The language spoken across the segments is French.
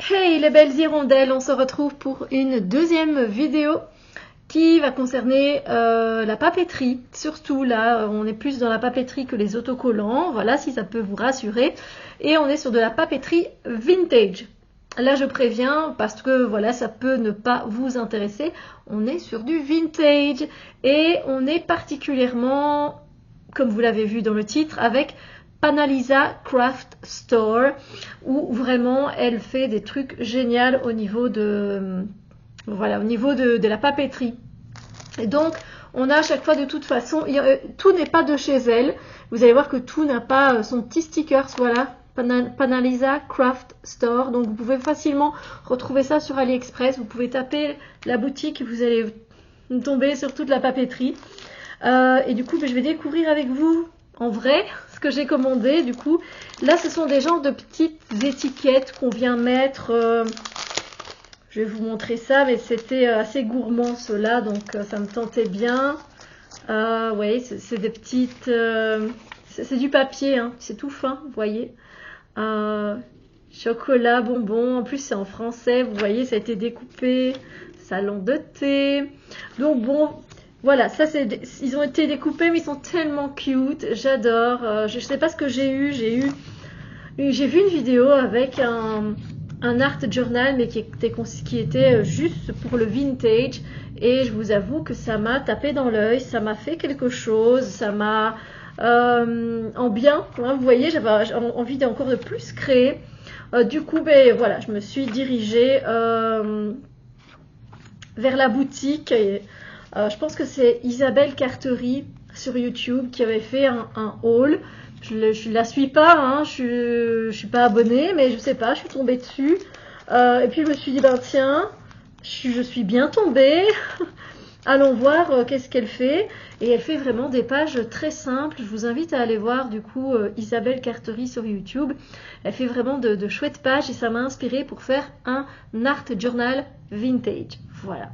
Hey les belles hirondelles, on se retrouve pour une deuxième vidéo qui va concerner la papeterie. Surtout là, on est plus dans la papeterie que les autocollants, voilà si ça peut vous rassurer. Et on est sur de la papeterie vintage. Là je préviens parce que voilà, ça peut ne pas vous intéresser. On est sur du vintage et on est particulièrement, comme vous l'avez vu dans le titre, avec Panalisa Craft Store, où vraiment elle fait des trucs géniaux au niveau de voilà, au niveau de la papeterie. Et donc on a à chaque fois de toute façon, tout n'est pas de chez elle. Vous allez voir que tout n'a pas son petit sticker, voilà, Panalisa Craft Store. Donc vous pouvez facilement retrouver ça sur AliExpress. Vous pouvez taper la boutique, vous allez tomber sur toute la papeterie. Et du coup, je vais découvrir avec vous en vrai ce que j'ai commandé. Du coup, là, ce sont des genres de petites étiquettes qu'on vient mettre. Je vais vous montrer ça, mais c'était assez gourmand ceux-là, donc ça me tentait bien. Oui, c'est des petites... c'est du papier, hein, c'est tout fin, vous voyez. Chocolat, bonbons, en plus c'est en français, vous voyez, ça a été découpé. Salon de thé. Donc bon... Voilà, ça c'est, ils ont été découpés, mais ils sont tellement cute, j'adore. Je ne sais pas ce que j'ai vu une vidéo avec un art journal, mais qui était juste pour le vintage. Et je vous avoue que ça m'a tapé dans l'œil, ça m'a fait quelque chose, ça m'a en bien. Hein, vous voyez, j'avais envie d'encore de plus créer. Du coup, ben voilà, je me suis dirigée vers la boutique. Je pense que c'est Isabelle Cartery sur YouTube qui avait fait un haul. Je la suis pas, hein, je suis pas abonnée, mais je sais pas, je suis tombée dessus. Et puis je me suis dit, ben tiens, je suis bien tombée. Allons voir qu'est-ce qu'elle fait. Et elle fait vraiment des pages très simples. Je vous invite à aller voir du coup Isabelle Cartery sur YouTube. Elle fait vraiment de chouettes pages et ça m'a inspirée pour faire un art journal vintage. Voilà.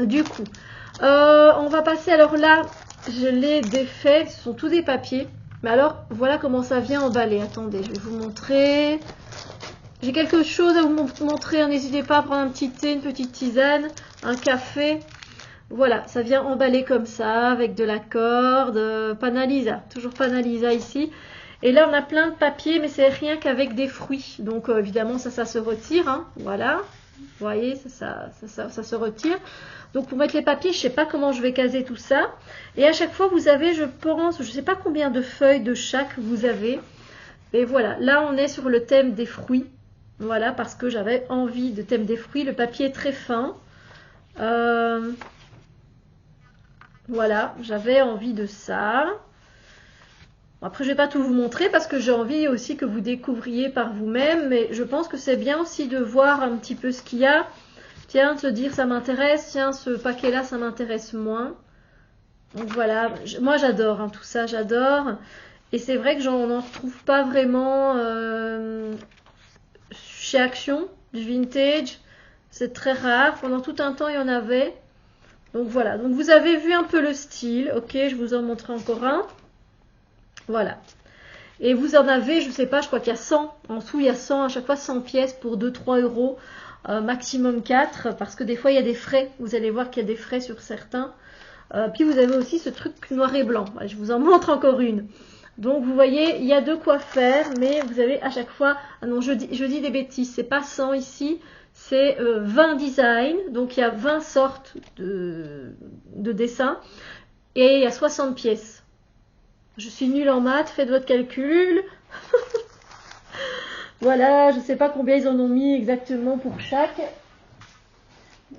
Du coup, on va passer, alors là, je l'ai défait, ce sont tous des papiers. Mais alors, voilà comment ça vient emballé. Attendez, je vais vous montrer. J'ai quelque chose à vous montrer, n'hésitez pas à prendre un petit thé, une petite tisane, un café. Voilà, ça vient emballé comme ça, avec de la corde, Panalisa, toujours Panalisa ici. Et là, on a plein de papiers, mais c'est rien qu'avec des fruits. Donc, évidemment, ça se retire, hein, voilà. Vous voyez, ça se retire. Donc pour mettre les papiers, je ne sais pas comment je vais caser tout ça. Et à chaque fois, vous avez, je pense, je ne sais pas combien de feuilles de chaque vous avez. Et voilà, là on est sur le thème des fruits. Voilà, parce que j'avais envie de thème des fruits. Le papier est très fin. Voilà, j'avais envie de ça. Après, je ne vais pas tout vous montrer parce que j'ai envie aussi que vous découvriez par vous-même. Mais je pense que c'est bien aussi de voir un petit peu ce qu'il y a. Tiens, de se dire ça m'intéresse, tiens, ce paquet-là, ça m'intéresse moins. Donc voilà, moi j'adore hein, tout ça, j'adore. Et c'est vrai que j'en retrouve pas vraiment chez Action, du vintage. C'est très rare. Pendant tout un temps, il y en avait. Donc voilà, donc vous avez vu un peu le style. Ok, je vous en montre encore un. Voilà. Et vous en avez, je sais pas, je crois qu'il y a 100. En dessous, il y a 100, à chaque fois 100 pièces pour 2-3 euros. Maximum 4, parce que des fois, il y a des frais. Vous allez voir qu'il y a des frais sur certains. Puis vous avez aussi ce truc noir et blanc. Je vous en montre encore une. Donc, vous voyez, il y a de quoi faire, mais vous avez à chaque fois... Ah non, je dis des bêtises. C'est pas 100 ici, c'est 20 designs. Donc, il y a 20 sortes de dessins. Et il y a 60 pièces. Je suis nulle en maths, faites votre calcul. Voilà, je ne sais pas combien ils en ont mis exactement pour chaque.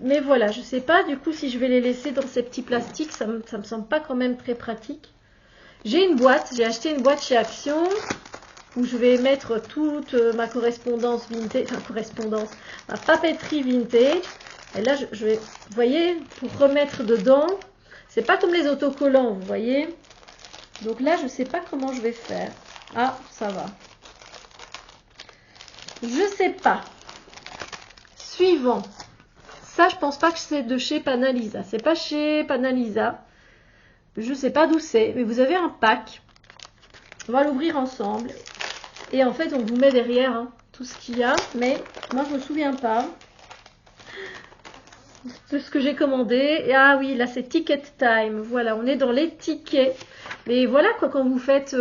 Mais voilà, je ne sais pas du coup si je vais les laisser dans ces petits plastiques. Ça me semble pas quand même très pratique. J'ai une boîte, j'ai acheté une boîte chez Action où je vais mettre toute ma correspondance vintage, enfin correspondance, ma papeterie vintage. Et là, je vais, vous voyez, pour remettre dedans, c'est pas comme les autocollants, vous voyez. Donc là, je ne sais pas comment je vais faire. Ah, ça va. Je sais pas. Suivant. Ça, je pense pas que c'est de chez Panalisa. C'est pas chez Panalisa. Je sais pas d'où c'est. Mais vous avez un pack. On va l'ouvrir ensemble. Et en fait, on vous met derrière tout ce qu'il y a, mais moi je me souviens pas de ce que j'ai commandé. Et ah oui, là c'est Ticket Time. Voilà, on est dans les tickets. Mais voilà quoi, quand vous faites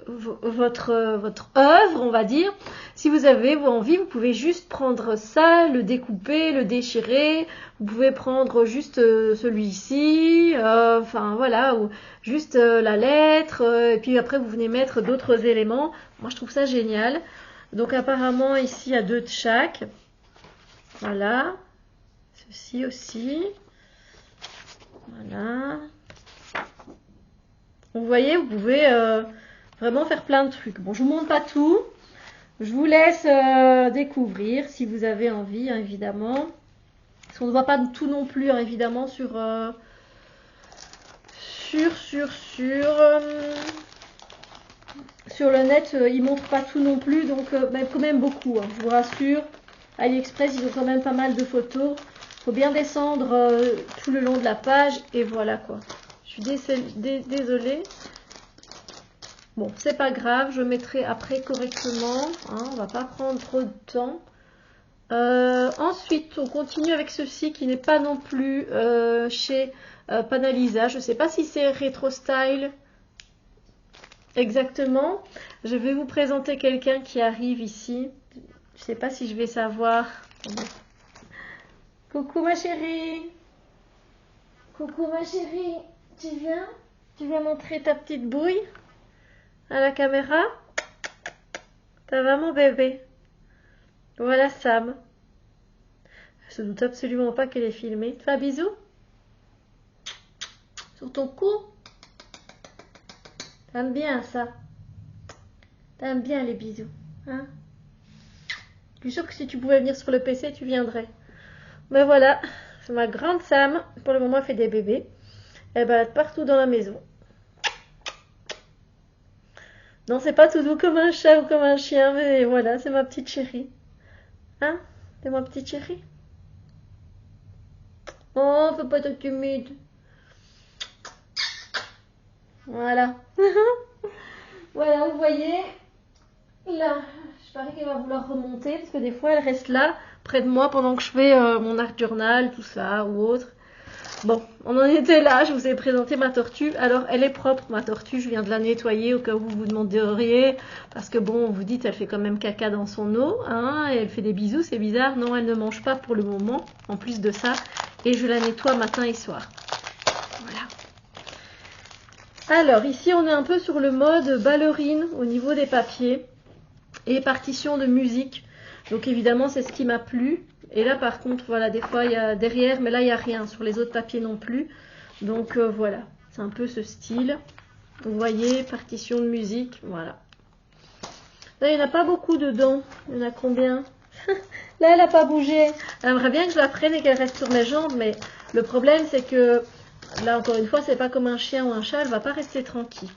votre œuvre, on va dire, si vous avez envie, vous pouvez juste prendre ça, le découper, le déchirer. Vous pouvez prendre juste celui-ci, enfin voilà, ou juste la lettre, et puis après vous venez mettre d'autres éléments. Moi je trouve ça génial. Donc apparemment ici il y a 2 de chaque. Voilà, ceci aussi. Voilà. Vous voyez, vous pouvez vraiment faire plein de trucs. Bon, je vous montre pas tout. Je vous laisse découvrir si vous avez envie, hein, évidemment. Parce qu'on ne voit pas tout non plus, hein, évidemment, sur le net. Ils montrent pas tout non plus, donc quand même beaucoup, hein, je vous rassure. AliExpress, ils ont quand même pas mal de photos. Faut bien descendre tout le long de la page et voilà quoi. Je suis désolée. Bon, c'est pas grave, je mettrai après correctement. Hein, on va pas prendre trop de temps. Ensuite, on continue avec ceci qui n'est pas non plus chez Panalisa. Je sais pas si c'est Retro Style exactement. Je vais vous présenter quelqu'un qui arrive ici. Je sais pas si je vais savoir. Coucou ma chérie. Coucou ma chérie. Tu viens? Tu viens montrer ta petite bouille à la caméra? Ça va mon bébé? Voilà Sam. Elle se doute absolument pas qu'elle est filmée. Tu fais un bisou? Sur ton cou? T'aimes bien ça? T'aimes bien les bisous, hein? Je suis sûre que si tu pouvais venir sur le PC, tu viendrais. Mais voilà, c'est ma grande Sam. Pour le moment, elle fait des bébés. Elle balade partout dans la maison. Non, c'est pas tout doux comme un chat ou comme un chien, mais voilà, c'est ma petite chérie. Hein? C'est ma petite chérie? Oh, fais pas être timide. Voilà. Voilà, vous voyez. Là, je parie qu'elle va vouloir remonter parce que des fois elle reste là près de moi pendant que je fais mon art journal, tout ça ou autre. Bon, on en était là, je vous ai présenté ma tortue. Alors elle est propre ma tortue, je viens de la nettoyer au cas où vous vous demanderiez parce que bon, vous dites elle fait quand même caca dans son eau, hein, et elle fait des bisous, c'est bizarre. Non, elle ne mange pas pour le moment, en plus de ça, et je la nettoie matin et soir. Voilà. Alors ici on est un peu sur le mode ballerine au niveau des papiers. Et partition de musique. Donc évidemment, c'est ce qui m'a plu. Et là, par contre, voilà, des fois, il y a derrière, mais là, il n'y a rien. Sur les autres papiers non plus. Donc voilà, c'est un peu ce style. Vous voyez, partition de musique, voilà. Là, il n'y en a pas beaucoup dedans. Il y en a combien? Là, elle n'a pas bougé. Elle aimerait bien que je la prenne et qu'elle reste sur mes jambes. Mais le problème, c'est que, là, encore une fois, c'est pas comme un chien ou un chat. Elle ne va pas rester tranquille.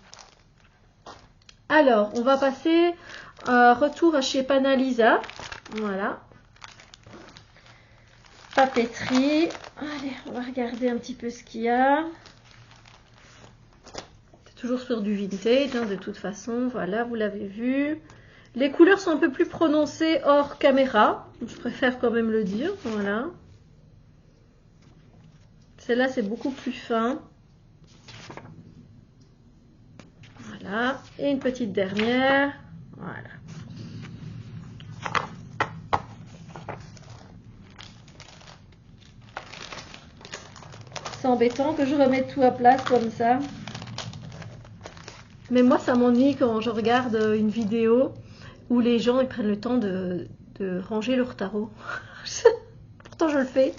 Alors, on va passer... retour à chez Panalisa. Voilà. Papeterie. Allez, on va regarder un petit peu ce qu'il y a. C'est toujours sur du vintage, hein, de toute façon. Voilà, vous l'avez vu. Les couleurs sont un peu plus prononcées hors caméra. Je préfère quand même le dire. Voilà. Celle-là, c'est beaucoup plus fin. Voilà. Et une petite dernière. Voilà. C'est embêtant que je remette tout à place comme ça. Mais moi, ça m'ennuie quand je regarde une vidéo où les gens ils prennent le temps de ranger leur tarot. Pourtant, je le fais.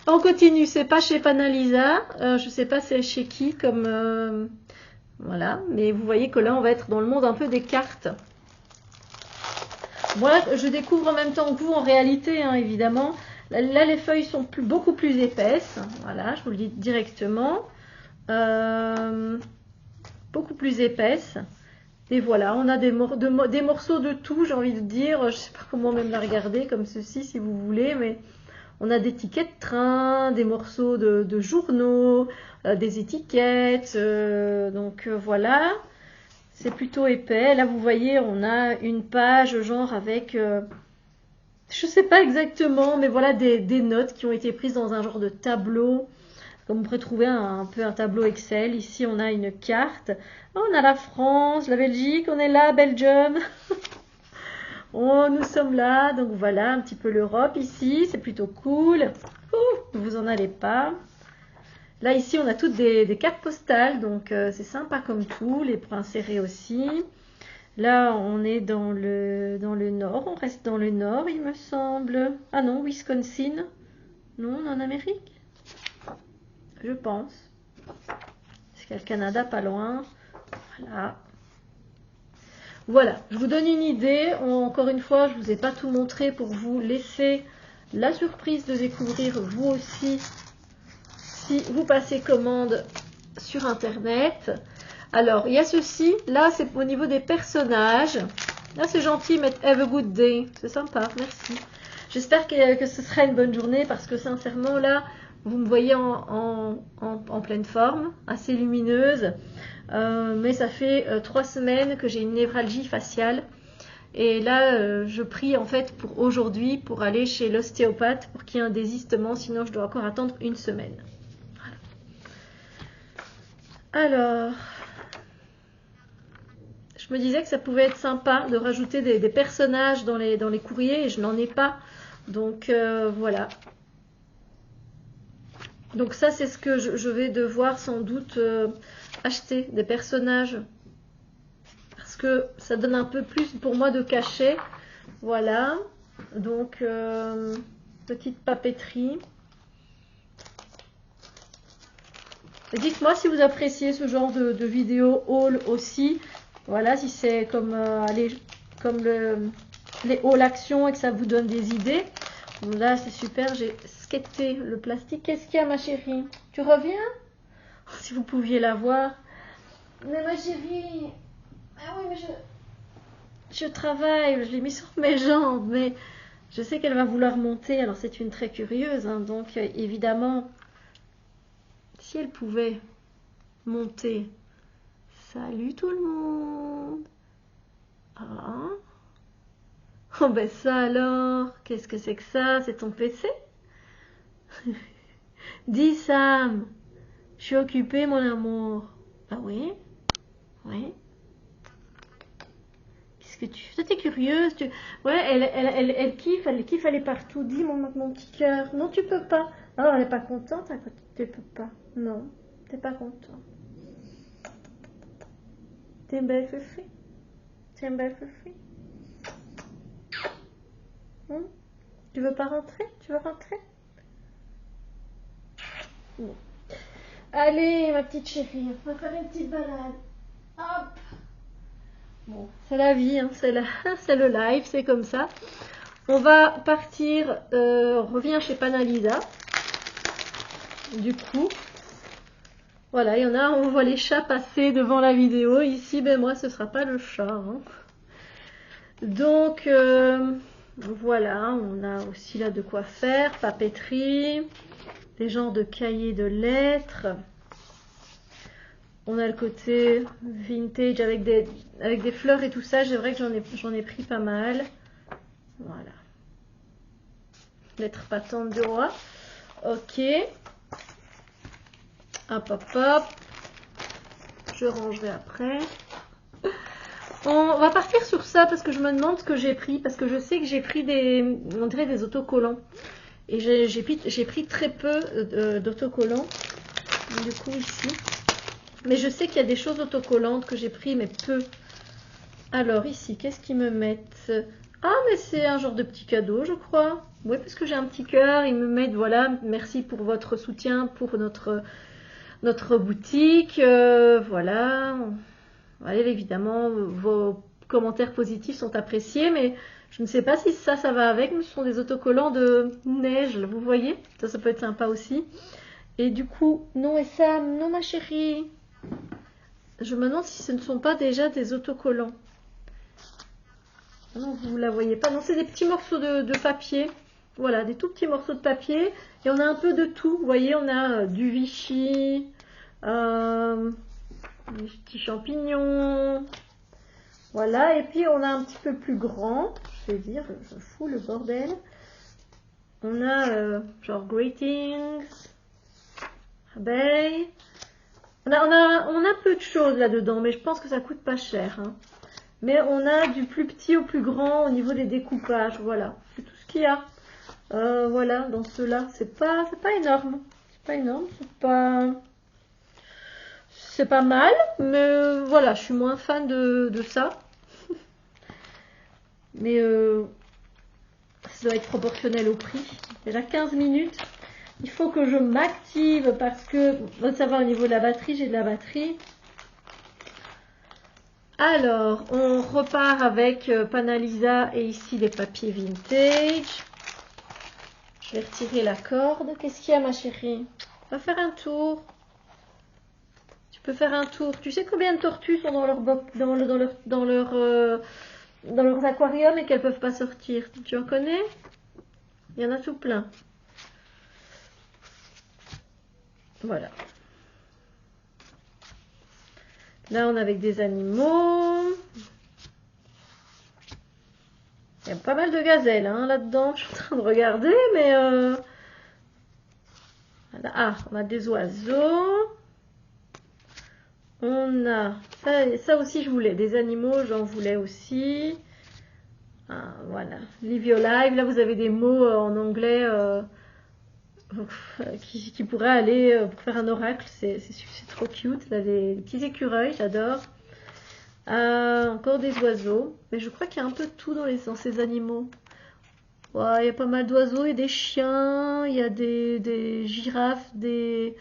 On continue. C'est pas chez Panalisa. Je sais pas c'est chez qui comme... voilà. Mais vous voyez que là, on va être dans le monde un peu des cartes. Moi, je découvre en même temps que vous, en réalité, hein, évidemment. Là, les feuilles sont beaucoup plus épaisses. Voilà, je vous le dis directement. Beaucoup plus épaisses. Et voilà, on a des morceaux de tout, j'ai envie de dire. Je ne sais pas comment même la regarder, comme ceci, si vous voulez. Mais on a des tickets de train, des morceaux de journaux, des étiquettes. Donc voilà. C'est plutôt épais. Là, vous voyez, on a une page genre avec, je sais pas exactement, mais voilà des notes qui ont été prises dans un genre de tableau. Comme on pourrait trouver un peu un tableau Excel. Ici, on a une carte. Oh, on a la France, la Belgique, on est là, Belgium. Oh, nous sommes là. Donc voilà, un petit peu l'Europe ici. C'est plutôt cool. Ouh, vous en allez pas. Là, ici, on a toutes des cartes postales, donc c'est sympa comme tout, les pour insérer aussi. Là, on est dans le nord, on reste dans le nord, il me semble. Ah non, Wisconsin. Non, on est en Amérique, je pense. Est-ce qu'il y a le Canada pas loin? Voilà. Voilà, je vous donne une idée. Encore une fois, je ne vous ai pas tout montré pour vous laisser la surprise de découvrir vous aussi si vous passez commande sur internet. Alors il y a ceci, là c'est au niveau des personnages. Là c'est gentil, mettre have a good day, c'est sympa, merci. J'espère que ce sera une bonne journée parce que sincèrement là vous me voyez en pleine forme, assez lumineuse, mais ça fait 3 semaines que j'ai une névralgie faciale. Et là, je prie en fait pour aujourd'hui pour aller chez l'ostéopathe pour qu'il y ait un désistement, sinon je dois encore attendre une semaine. Alors, je me disais que ça pouvait être sympa de rajouter des personnages dans les courriers et je n'en ai pas. Donc voilà. Donc ça, c'est ce que je vais devoir sans doute acheter, des personnages. Parce que ça donne un peu plus pour moi de cachet. Voilà. Donc, petite papeterie. Dites-moi si vous appréciez ce genre de vidéo haul aussi. Voilà, si c'est comme, comme les haul action et que ça vous donne des idées. Donc là, c'est super. J'ai skaté le plastique. Qu'est-ce qu'il y a, ma chérie? Tu reviens? Si vous pouviez la voir. Mais ma chérie. Ah oui, mais je travaille. Je l'ai mis sur mes jambes. Mais je sais qu'elle va vouloir monter. Alors, c'est une très curieuse. Hein, donc, évidemment... Si elle pouvait monter. Salut tout le monde. Ah. Oh ben ça alors. Qu'est-ce que c'est que ça? C'est ton PC? Dis Sam. Je suis occupée mon amour. Ah oui? Oui. Qu'est-ce que tu fais? Toi t'es curieuse. Ouais, elle kiffe aller partout. Dis mon petit cœur. Non, tu peux pas. Oh, elle est pas contente. Tu peux pas. Non, t'es pas content. T'es une belle fifi. T'es une belle fifi. Tu veux pas rentrer? Tu veux rentrer? Bon. Allez, ma petite chérie, on va faire une petite balade. Hop. Bon, c'est la vie, hein, c'est le live, c'est comme ça. On va partir, on revient chez Panalisa. Du coup, voilà, il y en a, on voit les chats passer devant la vidéo. Ici, ben moi, ce sera pas le chat. Hein. Donc, voilà, on a aussi là de quoi faire, papeterie, des genres de cahiers de lettres. On a le côté vintage avec des fleurs et tout ça. C'est vrai que j'en ai pris pas mal. Voilà. Lettres patentes du roi. Ok. Hop, hop, hop. Je rangerai après. On va partir sur ça parce que je me demande ce que j'ai pris. Parce que je sais que j'ai pris on dirait des autocollants. Et j'ai pris très peu d'autocollants. Du coup, ici. Mais je sais qu'il y a des choses autocollantes que j'ai pris, mais peu. Alors, ici, qu'est-ce qu'ils me mettent? Ah, mais c'est un genre de petit cadeau, je crois. Oui, parce que j'ai un petit cœur. Ils me mettent, voilà, merci pour votre soutien pour notre boutique. Voilà. Allez, évidemment, vos commentaires positifs sont appréciés, mais je ne sais pas si ça va avec. Ce sont des autocollants de neige, vous voyez. Ça peut être sympa aussi. Et du coup, non, et Sam, non, ma chérie. Je me demande si ce ne sont pas déjà des autocollants. Non, vous ne la voyez pas. Non, c'est des petits morceaux de papier. Voilà, des tout petits morceaux de papier. Et on a un peu de tout. Vous voyez, on a du Vichy, des petits champignons. Voilà, et puis on a un petit peu plus grand, je vais dire, je fous le bordel. On a genre greetings, abeilles. On a peu de choses là-dedans, mais je pense que ça coûte pas cher. Hein. Mais on a du plus petit au plus grand au niveau des découpages, voilà. C'est tout ce qu'il y a. Voilà, dans ceux-là, c'est pas énorme. C'est pas énorme, c'est pas mal, mais voilà, je suis moins fan de ça. Mais ça doit être proportionnel au prix. Déjà 15 minutes. Il faut que je m'active parce que, ça va au niveau de la batterie, j'ai de la batterie. Alors, on repart avec Panalisa et ici les papiers vintage. Je vais retirer la corde. Qu'est-ce qu'il y a, ma chérie? On va faire un tour. Tu peux faire un tour. Tu sais combien de tortues sont dans leurs aquariums et qu'elles peuvent pas sortir? Tu en connais? Il y en a tout plein. Voilà. Là, on est avec des animaux. Il y a pas mal de gazelles hein, là-dedans. Je suis en train de regarder, mais... Voilà. Ah, on a des oiseaux. On a... Ça aussi, je voulais. Des animaux, j'en voulais aussi. Ah, voilà. Live your life. Là, vous avez des mots en anglais qui pourraient aller pour faire un oracle. C'est trop cute. Là, des petits écureuils, j'adore. Encore des oiseaux. Mais je crois qu'il y a un peu de tout dans ces animaux. Ouais, il y a pas mal d'oiseaux et des chiens. Il y a des girafes, des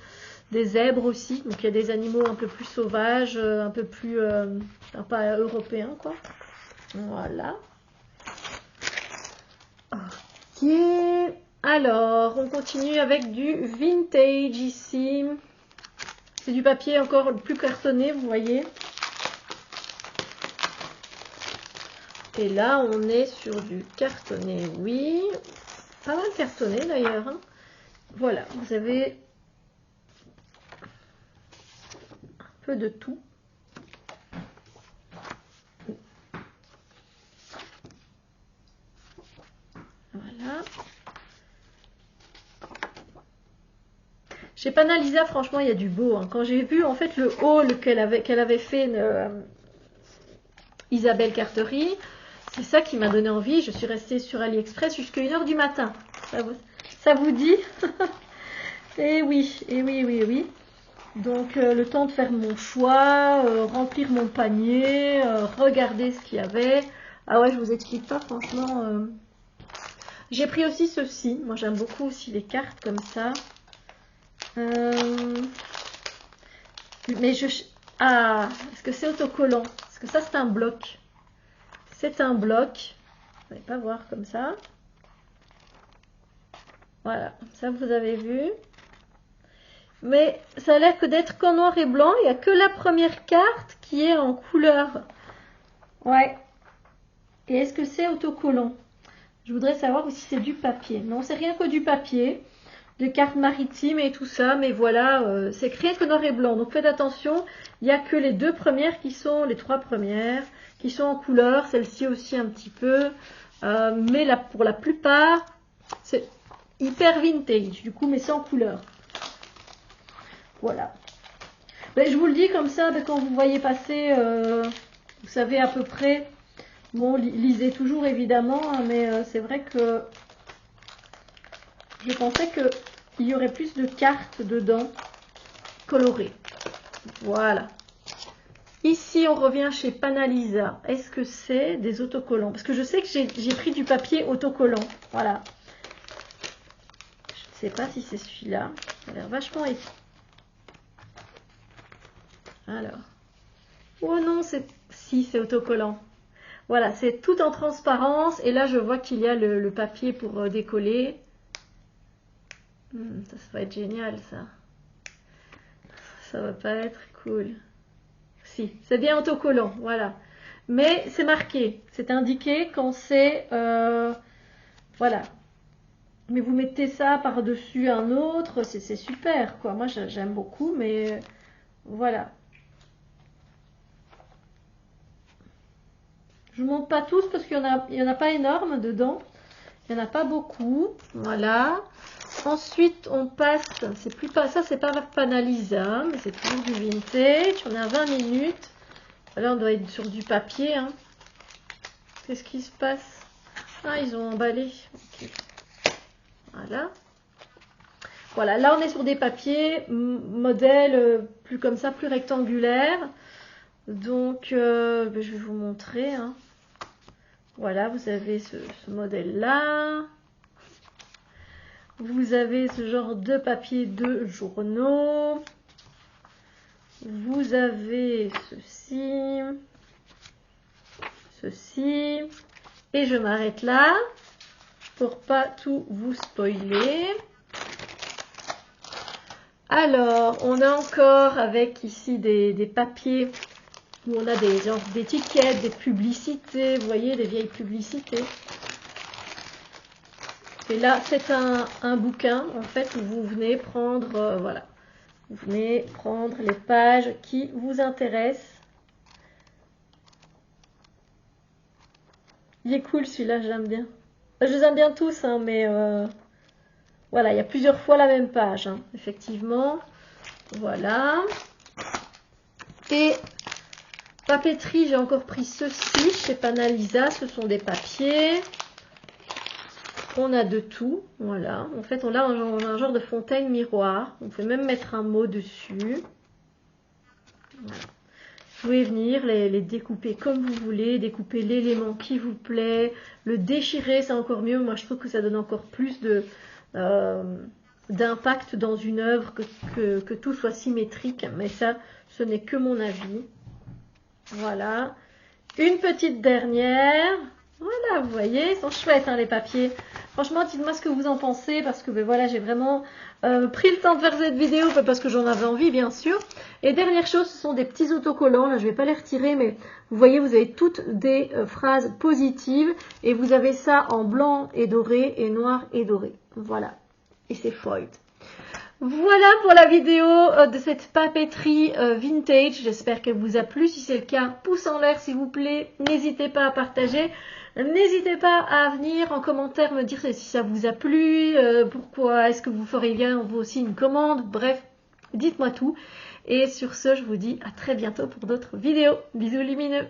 zèbres aussi. Donc il y a des animaux un peu plus sauvages, un peu plus... pas européens, quoi. Voilà. Ok. Alors, on continue avec du vintage ici. C'est du papier encore plus cartonné, vous voyez. Et là, on est sur du cartonné, oui. Pas mal cartonné d'ailleurs. Hein. Voilà, vous avez un peu de tout. Voilà. Chez Panalisa, franchement, il y a du beau. Hein. Quand j'ai vu en fait le haul qu'elle avait fait Isabelle Cartery, c'est ça qui m'a donné envie. Je suis restée sur AliExpress jusqu'à 1h du matin. Ça vous dit? Eh oui, eh oui, oui, oui. Donc le temps de faire mon choix, remplir mon panier, regarder ce qu'il y avait. Ah ouais, je vous explique pas, franchement. J'ai pris aussi ceci. Moi, j'aime beaucoup aussi les cartes comme ça. Mais ah, est-ce que c'est autocollant? Parce que ça, c'est un bloc. C'est un bloc. Vous n'allez pas voir comme ça. Voilà, ça vous avez vu. Mais ça a l'air que d'être qu'en noir et blanc. Il n'y a que la première carte qui est en couleur. Ouais. Et est-ce que c'est autocollant? Je voudrais savoir si c'est du papier. Non, c'est rien que du papier. De cartes maritimes et tout ça. Mais voilà, c'est créé que noir et blanc. Donc faites attention. Il n'y a que les deux premières qui sont, les trois premières, qui sont en couleur. Celle-ci aussi un petit peu. Mais là, pour la plupart, c'est hyper vintage. Du coup, mais c'est en couleur. Voilà. Mais je vous le dis comme ça, quand vous voyez passer, vous savez à peu près. Bon, lisez toujours évidemment, hein, mais c'est vrai que je pensais qu'il y aurait plus de cartes dedans, colorées. Voilà. Ici, on revient chez Panalisa. Est-ce que c'est des autocollants? Parce que je sais que j'ai pris du papier autocollant. Voilà. Je ne sais pas si c'est celui-là. Ça a l'air vachement épais. Alors. Oh non, si, c'est autocollant. Voilà, c'est tout en transparence. Et là, je vois qu'il y a le papier pour décoller. Ça va être génial, ça. Ça va pas être cool. Si, c'est bien autocollant, voilà. Mais c'est marqué, c'est indiqué quand c'est... voilà. Mais vous mettez ça par-dessus un autre, c'est super, quoi. Moi, j'aime beaucoup, mais voilà. Je ne montre pas tous parce qu'il y en a pas énorme dedans. Il n'y en a pas beaucoup. Voilà. Ensuite, on passe, c'est plus pas ça, c'est pas Panalisa, mais c'est toujours du vintage. On est à 20 minutes. Là, on doit être sur du papier. Hein. Qu'est-ce qui se passe? Ah, ils ont emballé. Okay. Voilà. Voilà, là, on est sur des papiers, modèle plus comme ça, plus rectangulaire. Donc, je vais vous montrer. Hein. Voilà, vous avez ce modèle-là. Vous avez ce genre de papier de journaux. Vous avez ceci. Ceci. Et je m'arrête là pour pas tout vous spoiler. Alors, on a encore avec ici des papiers où on a des genres d'étiquettes, des publicités, vous voyez, des vieilles publicités. Et là, c'est un bouquin, en fait, où vous venez prendre, voilà, vous venez prendre les pages qui vous intéressent. Il est cool celui-là, j'aime bien. Je les aime bien tous, hein, mais voilà, il y a plusieurs fois la même page, hein, effectivement. Voilà. Et papeterie, j'ai encore pris ceci chez Panalisa, ce sont des papiers. On a de tout, voilà. En fait, on a un genre de fontaine miroir. On peut même mettre un mot dessus. Voilà. Vous pouvez venir les découper comme vous voulez, découper l'élément qui vous plaît, le déchirer, c'est encore mieux. Moi, je trouve que ça donne encore plus d'impact dans une œuvre, que tout soit symétrique. Mais ça, ce n'est que mon avis. Voilà. Une petite dernière. Voilà, vous voyez, ils sont chouettes hein, les papiers. Franchement, dites-moi ce que vous en pensez parce que ben, voilà, j'ai vraiment pris le temps de faire cette vidéo parce que j'en avais envie, bien sûr. Et dernière chose, ce sont des petits autocollants. Là, je ne vais pas les retirer, mais vous voyez, vous avez toutes des phrases positives et vous avez ça en blanc et doré et noir et doré. Voilà. Et c'est foiled. Voilà pour la vidéo de cette papeterie vintage. J'espère qu'elle vous a plu. Si c'est le cas, pouce en l'air s'il vous plaît. N'hésitez pas à partager. N'hésitez pas à venir en commentaire me dire si ça vous a plu. Pourquoi est-ce que vous feriez bien vous aussi une commande. Bref, dites-moi tout. Et sur ce, je vous dis à très bientôt pour d'autres vidéos. Bisous lumineux.